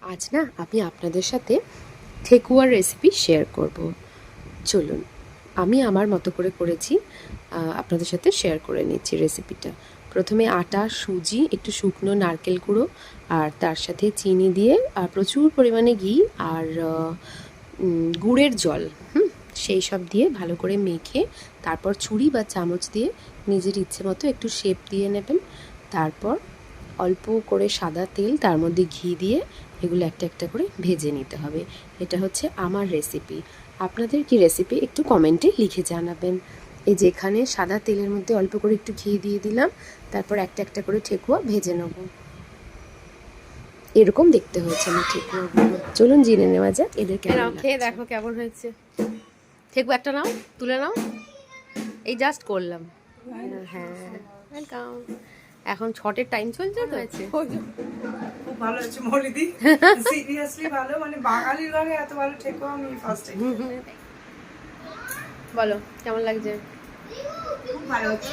আজ না আমি আপনাদের সাথে ঠেকুয়ার রেসিপি শেয়ার করব। চলুন আমি আমার মতো করে করেছি, আপনাদের সাথে শেয়ার করে নিচ্ছি রেসিপিটা। প্রথমে আটা, সুজি, একটু শুকনো নারকেল গুঁড়ো আর তার সাথে চিনি দিয়ে প্রচুর পরিমাণে ঘি আর গুড়ের জল সেই সব দিয়ে ভালো করে মেখে তারপর ছুরি বা চামচ দিয়ে নিজের ইচ্ছে মতো একটু শেপ দিয়ে নেবেন। তারপর অল্প করে সাদা তেল, তার মধ্যে ঘি দিয়ে এগুলো একটা একটা করে ভেজে নিতে হবে। এটা হচ্ছে আমার রেসিপি। আপনাদের কি রেসিপি একটু কমেন্টে লিখে জানাবেন। এই যে এখানে সাদা তেলের মধ্যে অল্প করে একটু ঘি দিয়ে দিলাম, তারপর একটা একটা করে ঠেকুয়া ভেজে নেব। এরকম দেখতে হয়েছে আমার ঠেকুয়াগুলো। চলুন জেনে নেওয়া যাক এদের কেমন খেয়ে লাগছে। দেখো কেমন হয়েছে। ঠেকুয়া একটা নাও, তুলে নাও। এই জাস্ট করলাম। হ্যাঁ, ওয়েলকাম। এখন ছটের টাইম চলছে তো। খুব ভালো হয়েছে মৌলিদি, সিরিয়াসলি ভালো, মানে বাঙালির ঘরে এত ভালো ঠেকুয়া আমি ফার্স্ট টাইম। বলো কেমন লাগছে। খুব ভালো হচ্ছে।